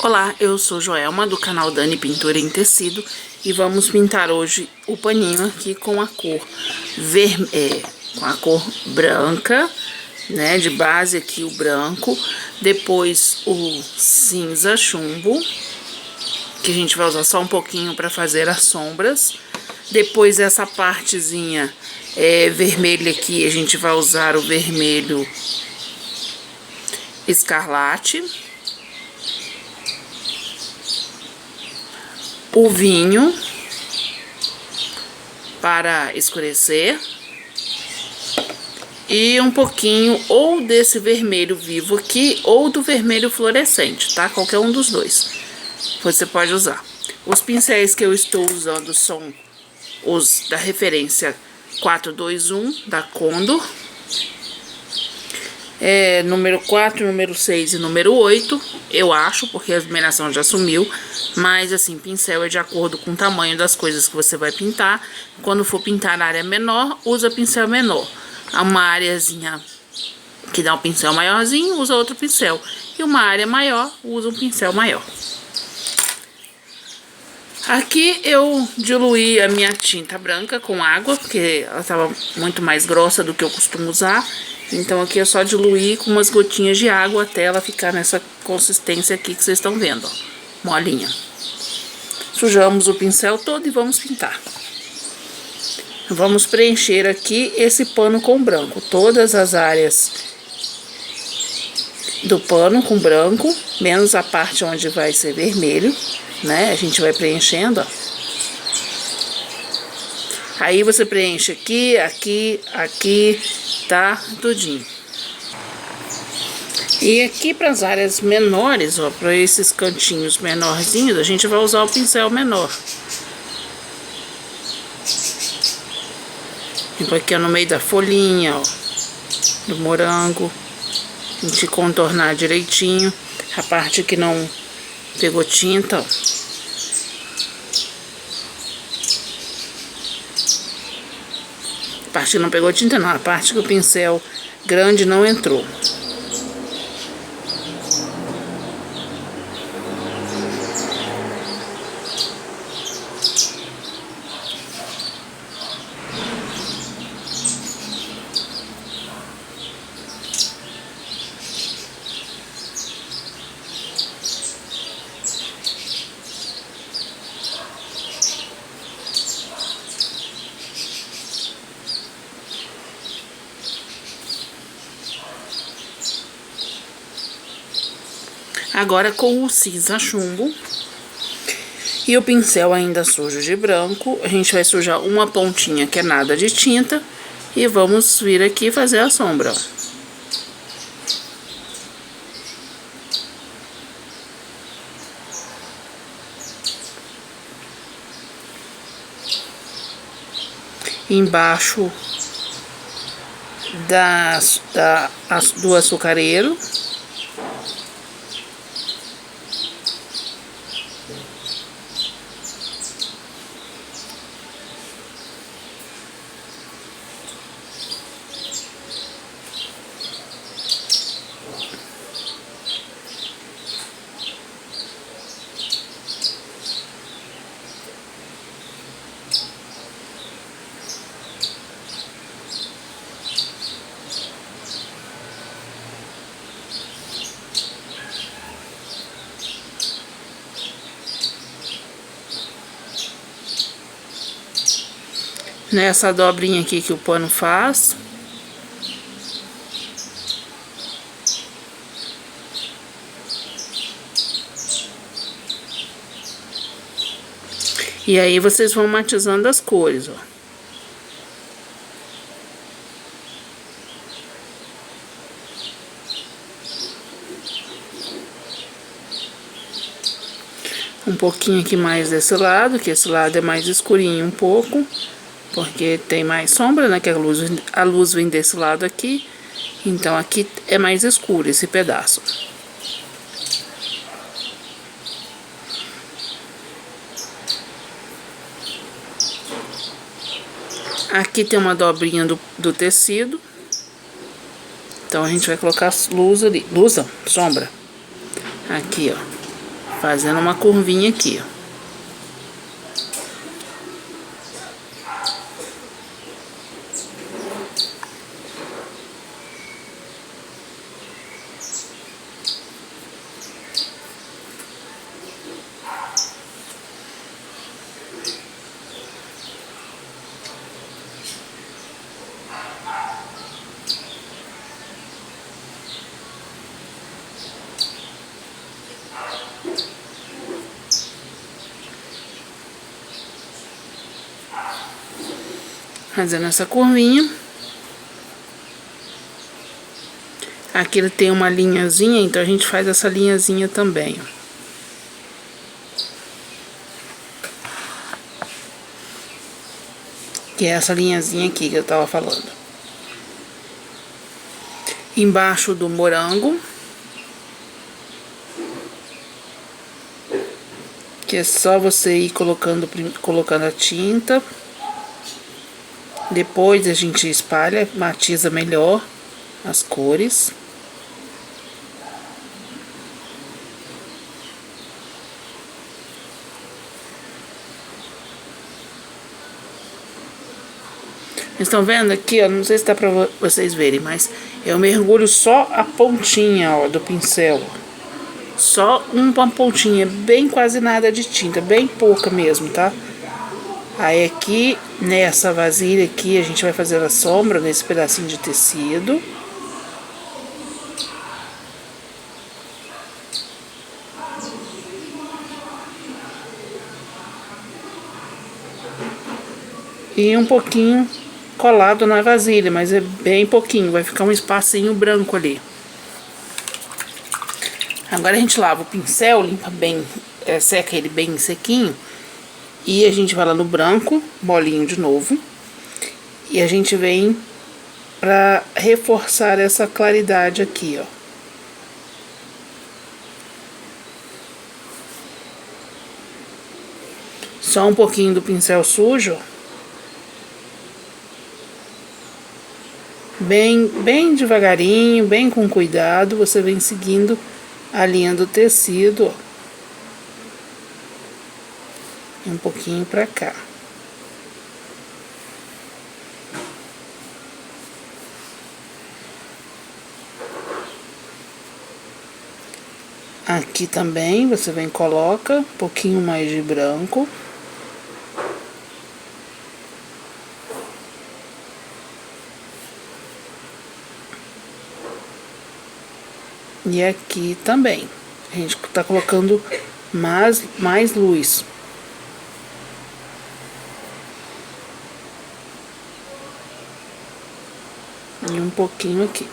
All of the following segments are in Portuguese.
Olá, eu sou Joelma do canal Dani Pintura em Tecido e vamos pintar hoje o paninho aqui com a cor com a cor branca, né, de base aqui o branco, depois o cinza chumbo, que a gente vai usar só um pouquinho para fazer as sombras, depois essa partezinha vermelha aqui a gente vai usar o vermelho escarlate, o vinho para escurecer e um pouquinho ou desse vermelho vivo aqui ou do vermelho fluorescente, tá? Qualquer um dos dois você pode usar. Os pincéis que eu estou usando são os da referência 421 da Condor, número 4, número 6 e número 8, eu acho, porque a numeração já sumiu, mas assim, pincel é de acordo com o tamanho das coisas que você vai pintar. Quando for pintar na área menor, usa pincel menor. Uma areazinha que dá um pincel maiorzinho, usa outro pincel. E uma área maior, usa um pincel maior. Aqui eu diluí a minha tinta branca com água, porque ela estava muito mais grossa do que eu costumo usar. Então aqui eu só diluí com umas gotinhas de água até ela ficar nessa consistência aqui que vocês estão vendo, ó, molinha. Sujamos o pincel todo e vamos pintar. Vamos preencher aqui esse pano com branco, todas as áreas do pano com branco, menos a parte onde vai ser vermelho, né? A gente vai preenchendo, ó. Aí você preenche aqui, aqui, aqui, tá? Tudinho. E aqui para as áreas menores, ó, para esses cantinhos menorzinhos, a gente vai usar o pincel menor. Tipo aqui no meio da folhinha, ó, do morango. A gente contornar direitinho. A parte que não pegou tinta, ó. A parte que não pegou tinta não, a parte que o pincel grande não entrou. Agora com o cinza chumbo e o pincel ainda sujo de branco, a gente vai sujar uma pontinha que é nada de tinta e vamos vir aqui fazer a sombra, ó. Embaixo do açucareiro. Nessa dobrinha aqui que o pano faz. E aí vocês vão matizando as cores, ó. Um pouquinho aqui mais desse lado, que esse lado é mais escurinho um pouco. Porque tem mais sombra, né, que a luz vem desse lado aqui, então aqui é mais escuro esse pedaço. Aqui tem uma dobrinha do tecido, então a gente vai colocar luz ali, luz não, sombra, aqui ó, Fazendo uma curvinha aqui, ó. Fazendo essa curvinha. Aqui ele tem uma linhazinha, então a gente faz essa linhazinha também, ó. Que é essa linhazinha aqui que eu tava falando. Embaixo do morango. Que é só você ir colocando a tinta. Depois a gente espalha, matiza melhor as cores. Vocês estão vendo aqui, ó, não sei se dá pra vocês verem, mas eu mergulho só a pontinha, ó, do pincel. Só uma pontinha, bem quase nada de tinta, bem pouca mesmo, tá? Aí aqui, nessa vasilha aqui, a gente vai fazer a sombra nesse pedacinho de tecido. E um pouquinho colado na vasilha, mas é bem pouquinho, vai ficar um espacinho branco ali. Agora a gente lava o pincel, limpa bem, seca ele bem sequinho. E a gente vai lá no branco, bolinho de novo. E a gente vem pra reforçar essa claridade aqui, ó. Só um pouquinho do pincel sujo. Bem devagarinho, bem com cuidado, você vem seguindo a linha do tecido, ó. Um pouquinho pra cá. Aqui também você vem e coloca um pouquinho mais de branco. E aqui também. A gente tá colocando mais luz. E um pouquinho aqui.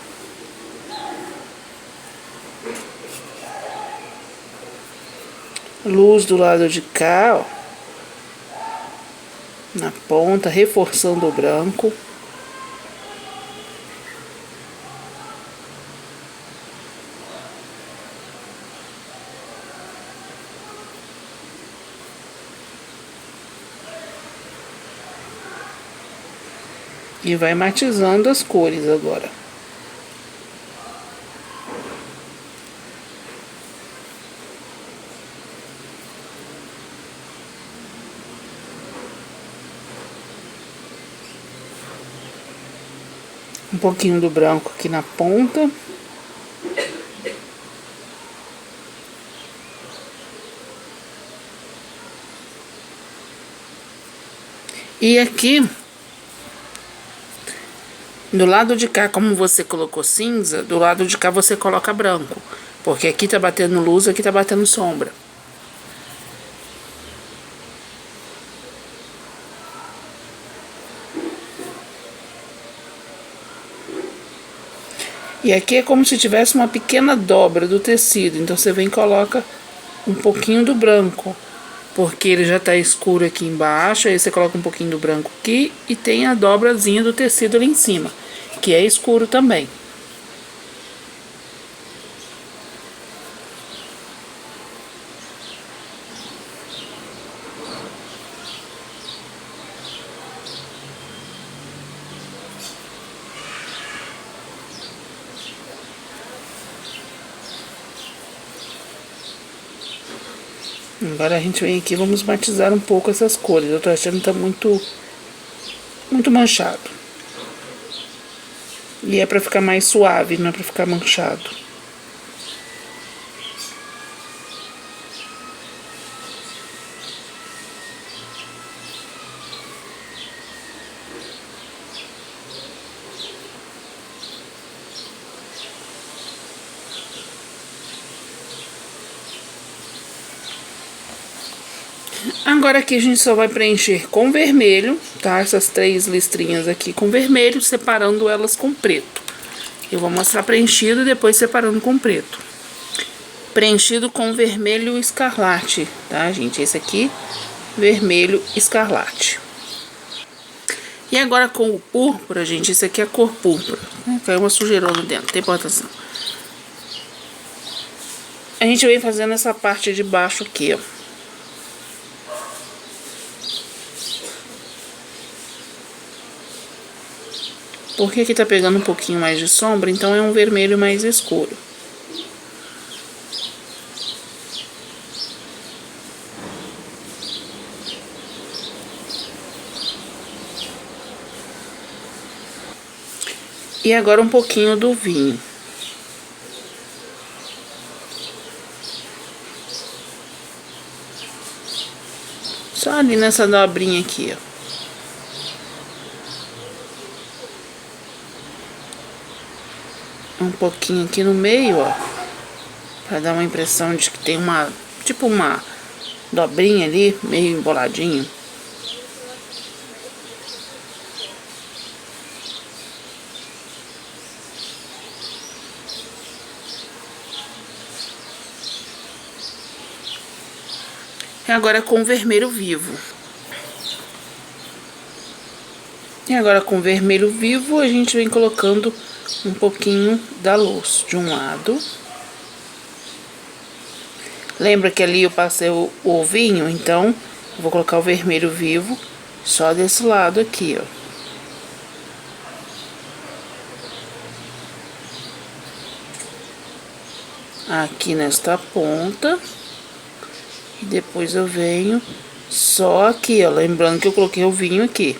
Luz do lado de cá, ó. Na ponta, reforçando o branco. E vai matizando as cores agora. Um pouquinho do branco aqui na ponta. E aqui, do lado de cá, como você colocou cinza, do lado de cá você coloca branco. Porque aqui tá batendo luz, aqui tá batendo sombra. E aqui é como se tivesse uma pequena dobra do tecido. Então você vem e coloca um pouquinho do branco. Porque ele já tá escuro aqui embaixo. Aí você coloca um pouquinho do branco aqui. E tem a dobrazinha do tecido ali em cima, que é escuro também. Agora a gente vem aqui, vamos matizar um pouco essas cores. Eu tô achando que tá muito manchado. E é pra ficar mais suave, não é pra ficar manchado. Agora aqui a gente só vai preencher com vermelho, tá? Essas 3 listrinhas aqui com vermelho, separando elas com preto. Eu vou mostrar preenchido e depois separando com preto. Preenchido com vermelho escarlate, tá, gente? Esse aqui, vermelho escarlate. E agora com o púrpura, gente, esse aqui é a cor púrpura. Caiu uma sujeirona dentro, tem importância. A gente vem fazendo essa parte de baixo aqui, ó. Porque aqui tá pegando um pouquinho mais de sombra, então é um vermelho mais escuro. E agora um pouquinho do vinho. Só ali nessa dobrinha aqui, ó. Um pouquinho aqui no meio, ó, pra dar uma impressão de que tem uma, tipo uma dobrinha ali, meio emboladinho. E agora com vermelho vivo. E agora com vermelho vivo a gente vem colocando um pouquinho da luz de um lado. Lembra que ali eu passei o ovinho, então eu vou colocar o vermelho vivo só desse lado aqui, ó. Aqui nesta ponta. E depois eu venho só aqui, ó. Lembrando que eu coloquei o vinho aqui.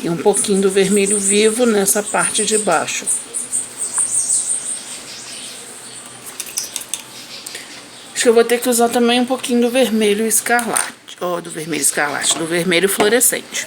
E um pouquinho do vermelho vivo nessa parte de baixo. Acho que eu vou ter que usar também um pouquinho do vermelho escarlate. Ó, do vermelho escarlate, do vermelho fluorescente.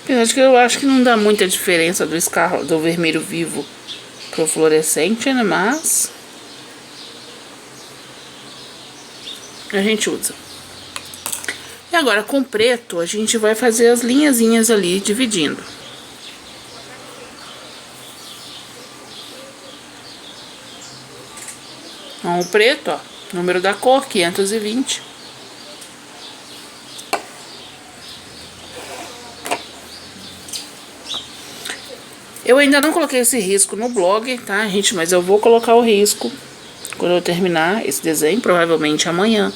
Apesar que eu acho que não dá muita diferença do vermelho vivo pro fluorescente, né? Mas a gente usa. E agora com preto a gente vai fazer as linhazinhas ali dividindo. Então, o preto, ó, número da cor 520. Eu ainda não coloquei esse risco no blog, tá, gente? Mas eu vou colocar o risco quando eu terminar esse desenho, provavelmente amanhã.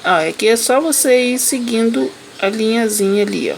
Ó, aqui é só você ir seguindo a linhazinha ali, ó.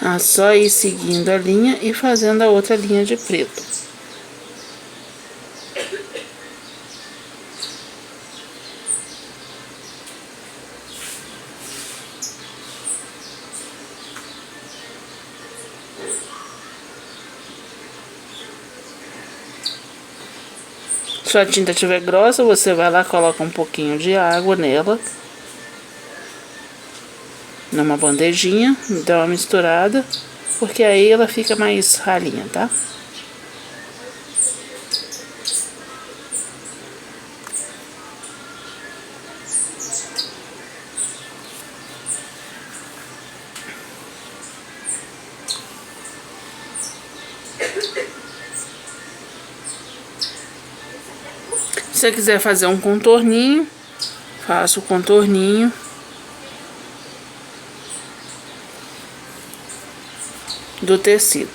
É só ir seguindo a linha e fazendo a outra linha de preto. Se a tinta estiver grossa, você vai lá, coloca um pouquinho de água nela. Numa bandejinha, dá uma misturada, porque aí ela fica mais ralinha, tá? Se você quiser fazer um contorninho, faça o contorninho. Do tecido.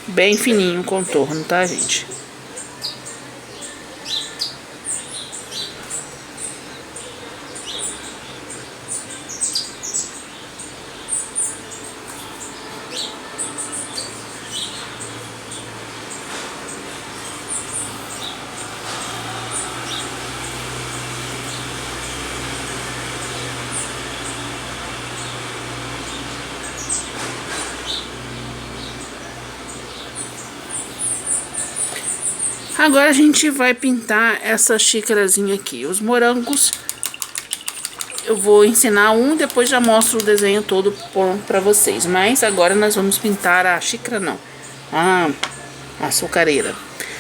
Bem fininho o contorno, tá, gente? Agora a gente vai pintar essa xícarazinha aqui. Os morangos eu vou ensinar um, depois já mostro o desenho todo pra vocês. Mas agora nós vamos pintar a xícara, não, a açucareira.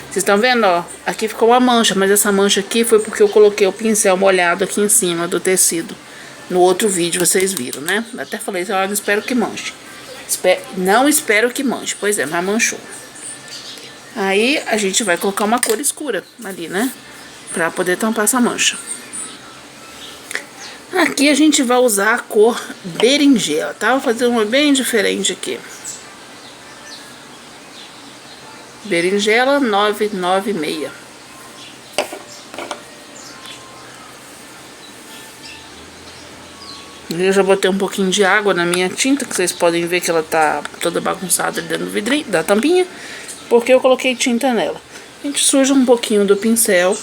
Vocês estão vendo, ó, aqui ficou uma mancha, mas essa mancha aqui foi porque eu coloquei o pincel molhado aqui em cima do tecido. No outro vídeo vocês viram, né? Até falei, ó, não espero que manche. Não espero que manche, pois é, mas manchou. Aí a gente vai colocar uma cor escura ali, né? Pra poder tampar essa mancha. Aqui a gente vai usar a cor berinjela, tá? Vou fazer uma bem diferente aqui. Berinjela 996. Eu já botei um pouquinho de água na minha tinta, que vocês podem ver que ela tá toda bagunçada dentro do vidrinho, da tampinha, porque eu coloquei tinta nela. A gente suja um pouquinho do pincel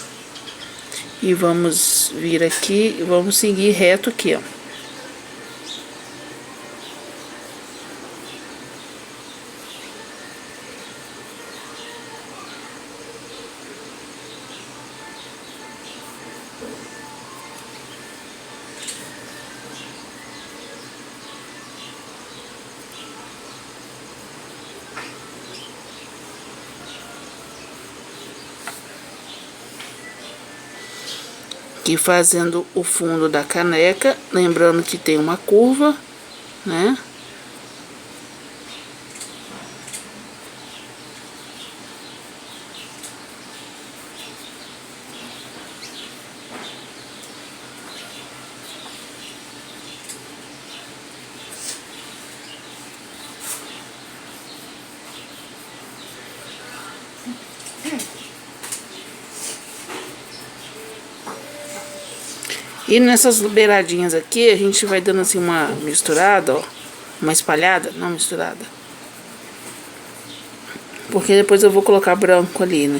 e vamos vir aqui e vamos seguir reto aqui, ó. Aqui fazendo o fundo da caneca, lembrando que tem uma curva, né? E nessas beiradinhas aqui, a gente vai dando assim uma misturada, ó. Uma espalhada, não misturada. Porque depois eu vou colocar branco ali, né?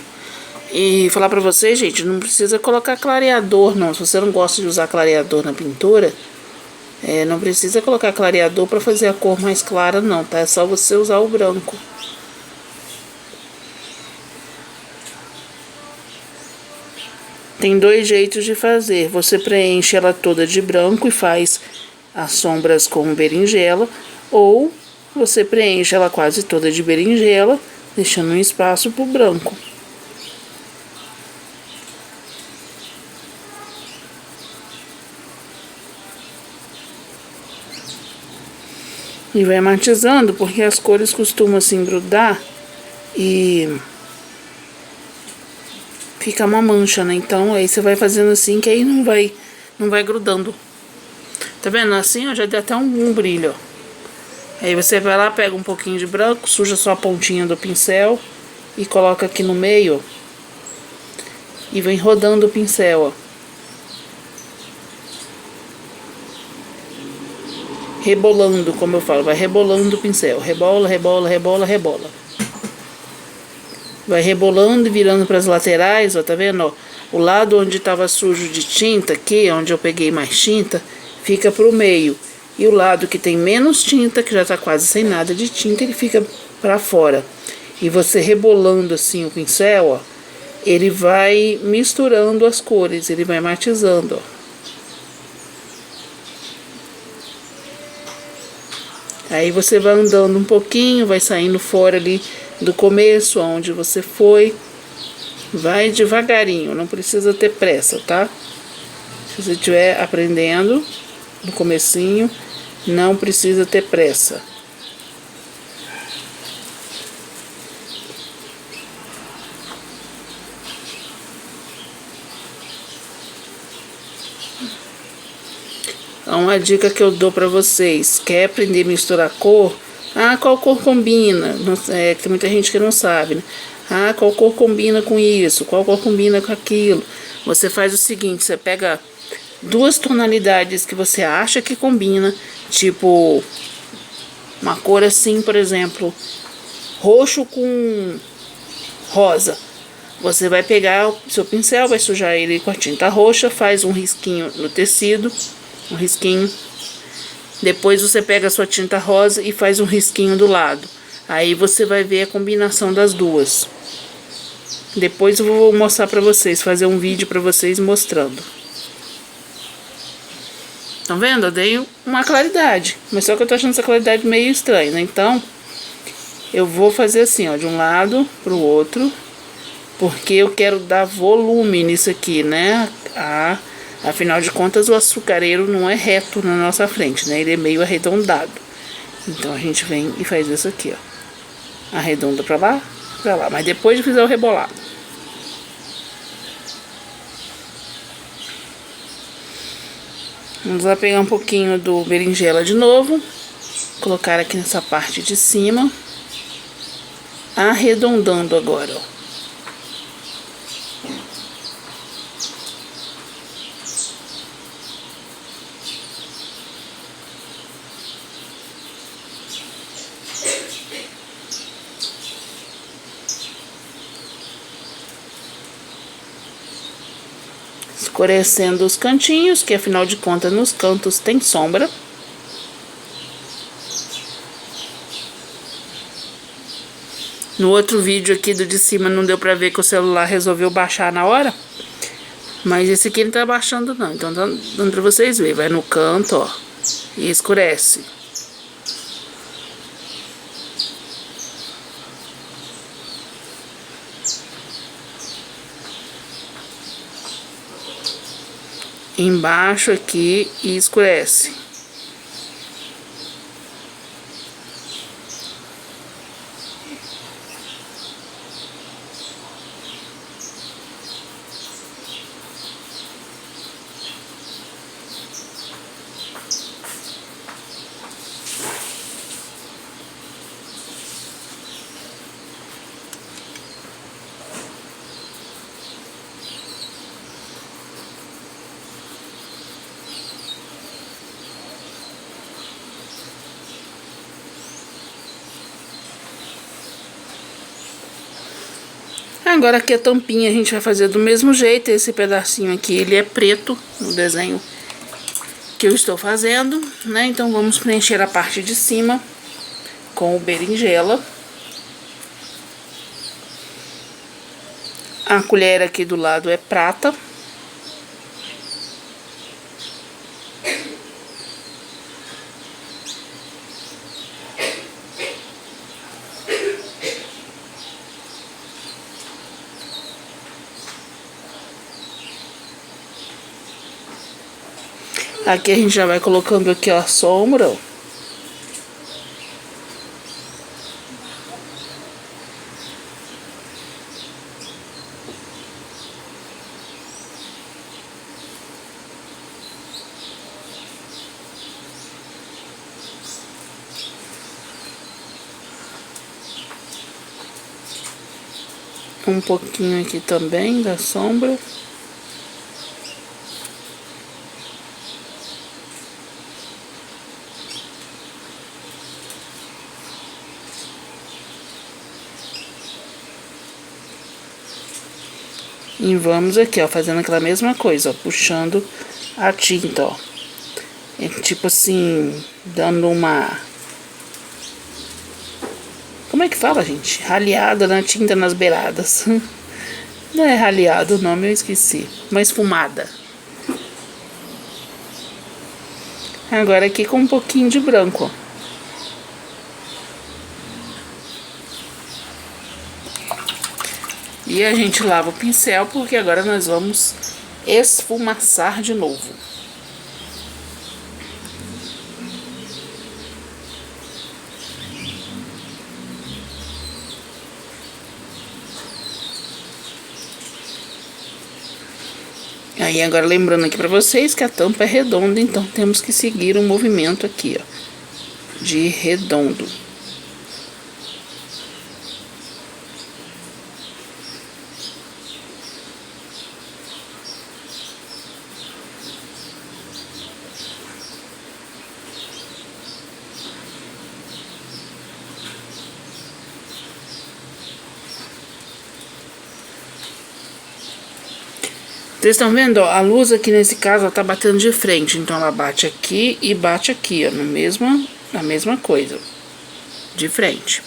E falar pra vocês, gente, não precisa colocar clareador, não. Se você não gosta de usar clareador na pintura, não precisa colocar clareador pra fazer a cor mais clara, não, tá? É só você usar o branco. Tem dois jeitos de fazer. Você preenche ela toda de branco e faz as sombras com berinjela. Ou você preenche ela quase toda de berinjela, deixando um espaço pro branco. E vai matizando, porque as cores costumam assim grudar e fica uma mancha, né? Então aí você vai fazendo assim, que aí não vai grudando. Tá vendo? Assim, ó, já deu até um brilho, ó. Aí você vai lá, pega um pouquinho de branco, suja só a pontinha do pincel e coloca aqui no meio, ó. E vem rodando o pincel, ó. Rebolando, como eu falo, vai rebolando o pincel. Rebola, rebola, rebola, rebola. Vai rebolando e virando para as laterais, ó, tá vendo, ó? O lado onde estava sujo de tinta aqui, onde eu peguei mais tinta, fica pro meio. E o lado que tem menos tinta, que já tá quase sem nada de tinta, ele fica para fora. E você rebolando assim o pincel, ó, ele vai misturando as cores, ele vai matizando, ó. Aí você vai andando um pouquinho, vai saindo fora ali do começo, onde você foi. Vai devagarinho, não precisa ter pressa, tá? Se você estiver aprendendo no comecinho, não precisa ter pressa. Uma dica que eu dou pra vocês: quer aprender a misturar cor? Ah, qual cor combina? Não, tem muita gente que não sabe, né? Ah, qual cor combina com isso? Qual cor combina com aquilo? Você faz o seguinte: você pega duas tonalidades que você acha que combina, tipo uma cor assim, por exemplo, roxo com rosa. Você vai pegar o seu pincel, vai sujar ele com a tinta roxa, faz um risquinho no tecido, um risquinho. Depois você pega a sua tinta rosa e faz um risquinho do lado. Aí você vai ver a combinação das duas. Depois eu vou mostrar pra vocês, fazer um vídeo pra vocês mostrando. Estão vendo? Eu dei uma claridade, mas só que eu tô achando essa claridade meio estranha, né? Então, eu vou fazer assim, ó, de um lado pro outro, porque eu quero dar volume nisso aqui, né? Afinal de contas, o açucareiro não é reto na nossa frente, né? Ele é meio arredondado. Então, a gente vem e faz isso aqui, ó. Arredonda pra lá, mas depois de fizer o rebolado. Vamos lá pegar um pouquinho do berinjela de novo, colocar aqui nessa parte de cima, arredondando agora, ó. Escurecendo os cantinhos, que afinal de contas nos cantos tem sombra. No outro vídeo aqui do de cima não deu pra ver que o celular resolveu baixar na hora. Mas esse aqui não tá baixando não, então tá dando pra vocês verem. Vai no canto, ó, e escurece. Embaixo aqui e escurece. Agora aqui a tampinha a gente vai fazer do mesmo jeito. Esse pedacinho aqui, ele é preto no desenho que eu estou fazendo, né? Então vamos preencher a parte de cima com o berinjela. A colher aqui do lado é prata. Aqui a gente já vai colocando aqui, ó, a sombra, ó. Um pouquinho aqui também da sombra. E vamos aqui, ó, fazendo aquela mesma coisa, ó, puxando a tinta, ó. É tipo assim, dando uma... Como é que fala, gente? Raleada na tinta nas beiradas. Não é raleado o nome, eu esqueci. Uma esfumada. Agora aqui com um pouquinho de branco, ó. E a gente lava o pincel, porque agora nós vamos esfumaçar de novo. Aí agora lembrando aqui pra vocês que a tampa é redonda, então temos que seguir o movimento aqui, ó, de redondo. Vocês estão vendo, ó, a luz aqui nesse caso, ela tá batendo de frente, então ela bate aqui e bate aqui, ó, na mesma coisa, de frente.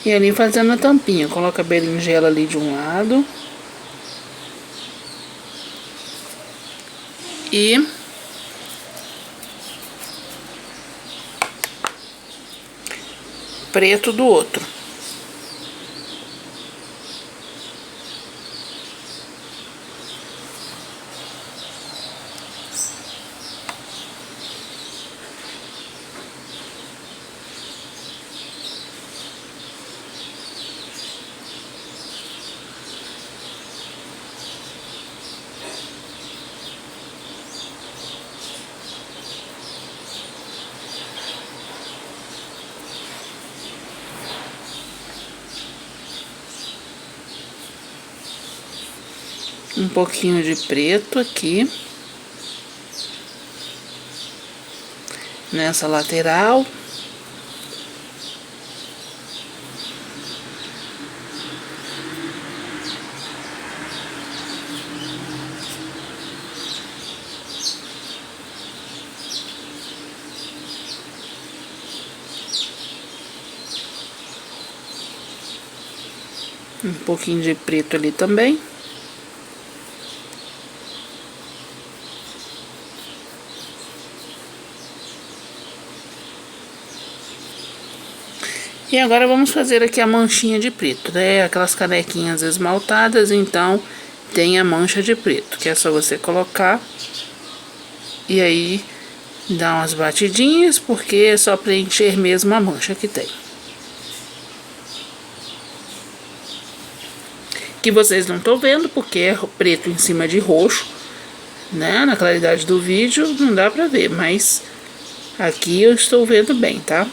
E ali fazendo a tampinha, coloca a berinjela ali de um lado. E preto do outro. Um pouquinho de preto aqui, nessa lateral. Um pouquinho de preto ali também. E agora vamos fazer aqui a manchinha de preto, né? Aquelas canequinhas esmaltadas, então tem a mancha de preto, que é só você colocar e aí dar umas batidinhas, porque é só preencher mesmo a mancha que tem. Que vocês não estão vendo, porque é preto em cima de roxo, né? Na claridade do vídeo não dá pra ver, mas aqui eu estou vendo bem, tá?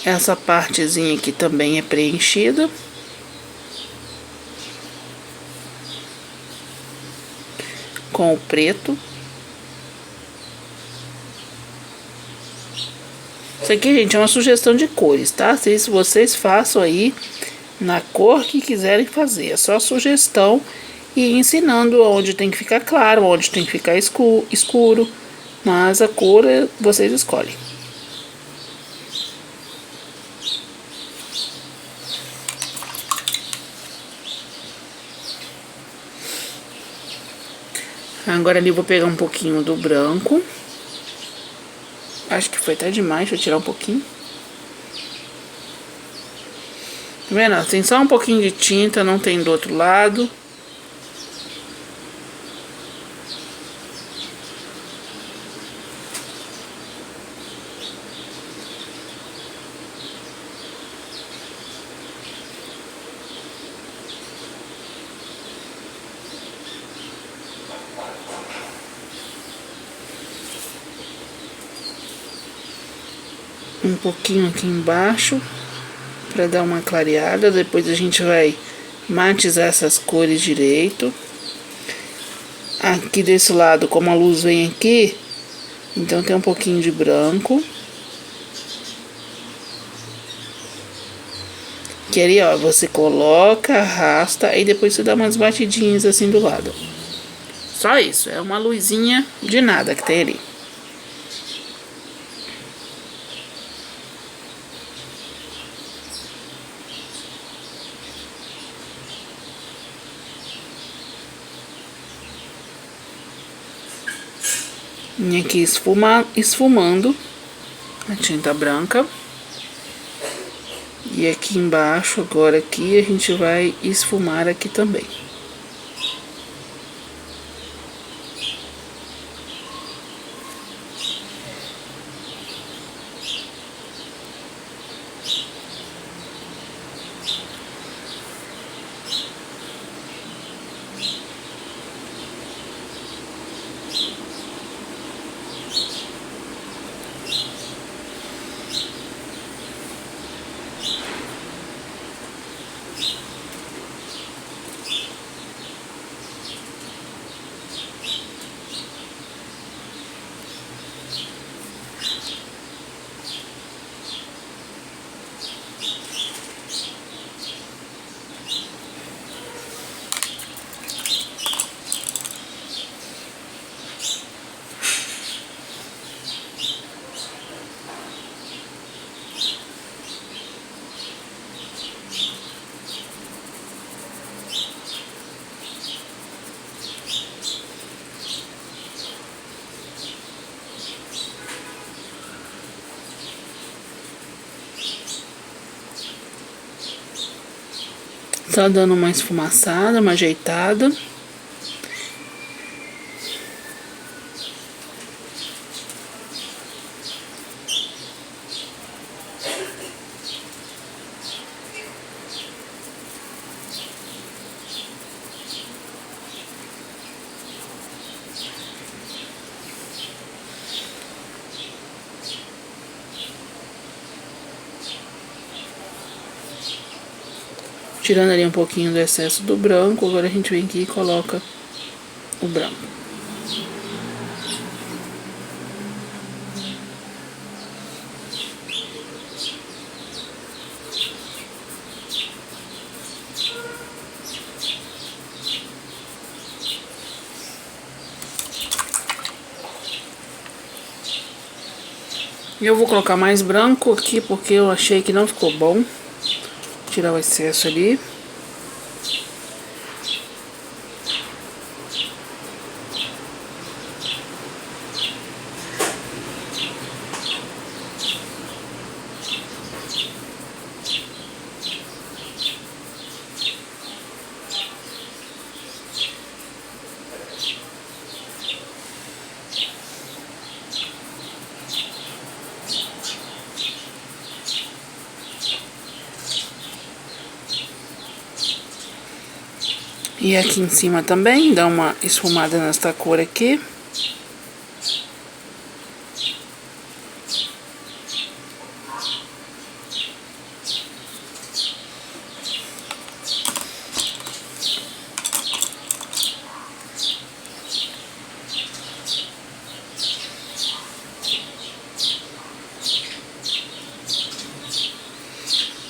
Essa partezinha aqui também é preenchida. Com o preto. Isso aqui, gente, é uma sugestão de cores, tá? Se vocês façam aí na cor que quiserem fazer. É só sugestão e ensinando onde tem que ficar claro, onde tem que ficar escuro, mas a cor vocês escolhem. Agora ali eu vou pegar um pouquinho do branco. Acho que foi até demais, deixa eu tirar um pouquinho. Tá vendo? Tem só um pouquinho de tinta, não tem do outro lado. Um pouquinho aqui embaixo para dar uma clareada. Depois a gente vai matizar essas cores direito. Aqui desse lado, como a luz vem aqui, então tem um pouquinho de branco. Que ali, ó, você coloca, arrasta e depois você dá umas batidinhas assim do lado. Só isso, é uma luzinha de nada que tem ali. E aqui esfumando a tinta branca. E aqui embaixo, agora aqui, a gente vai esfumar aqui também. Só dando uma esfumaçada, uma ajeitada. Tirando ali um pouquinho do excesso do branco, agora a gente vem aqui e coloca o branco. Eu vou colocar mais branco aqui porque eu achei que não ficou bom. Tirar o excesso ali. E aqui em cima também, dá uma esfumada nesta cor aqui.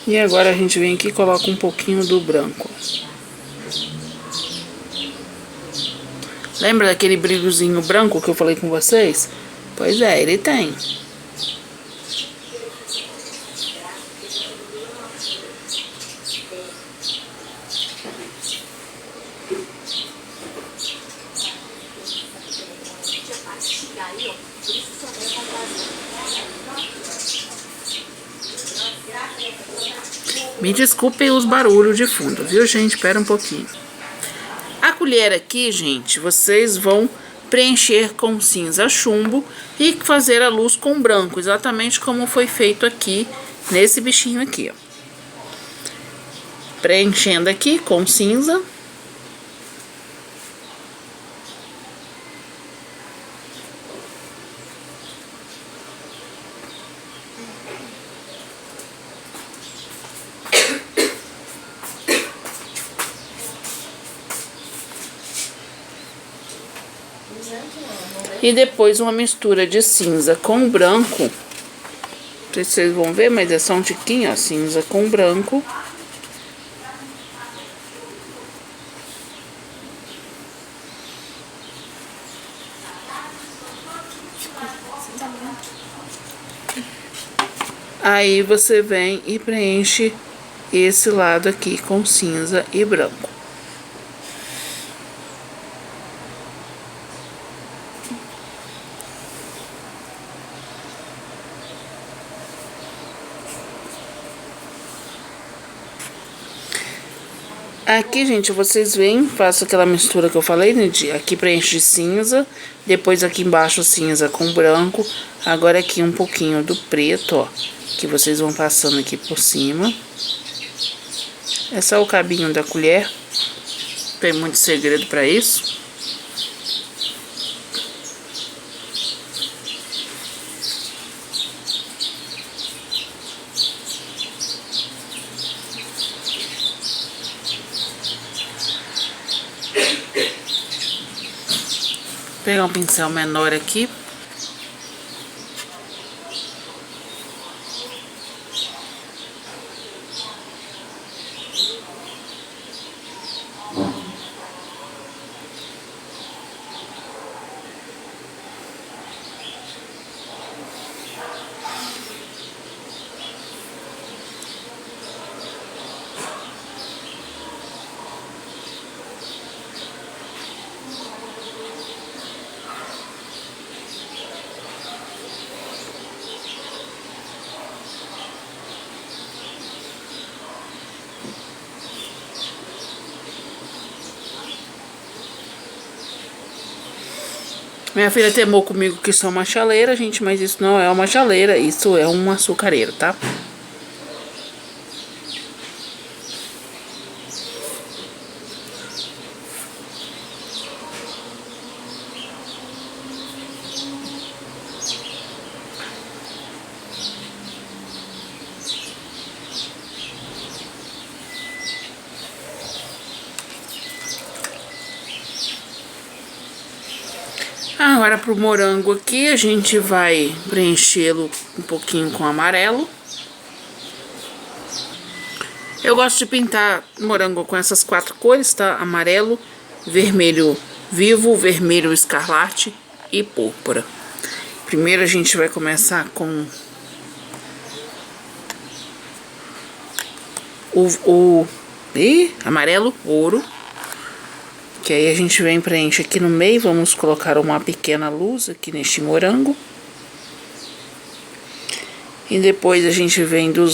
E agora a gente vem aqui e coloca um pouquinho do branco. Lembra daquele brilhozinho branco que eu falei com vocês? Pois é, ele tem. Me desculpem os barulhos de fundo, viu, gente? Espera um pouquinho. A colher aqui, gente, vocês vão preencher com cinza chumbo e fazer a luz com branco, exatamente como foi feito aqui nesse bichinho aqui, ó. Preenchendo aqui com cinza. E depois uma mistura de cinza com branco. Não sei se vocês vão ver, mas é só um tiquinho, ó, cinza com branco. Aí você vem e preenche esse lado aqui com cinza e branco. Aqui, gente, vocês veem, faço aquela mistura que eu falei, né? Aqui preenche de cinza, depois aqui embaixo cinza com branco, agora aqui um pouquinho do preto, ó, que vocês vão passando aqui por cima. É só o cabinho da colher, não tem muito segredo pra isso. Vou pegar um pincel menor aqui. Minha filha temou comigo que isso é uma chaleira, gente, mas isso não é uma chaleira, isso é um açucareiro, tá? Agora pro morango aqui, a gente vai preenchê-lo um pouquinho com amarelo. Eu gosto de pintar morango com essas 4 cores, tá? Amarelo, vermelho vivo, vermelho escarlate e púrpura. Primeiro a gente vai começar com o amarelo ouro. Que aí a gente vem preenche aqui no meio, vamos colocar uma pequena luz aqui neste morango. E depois a gente vem dos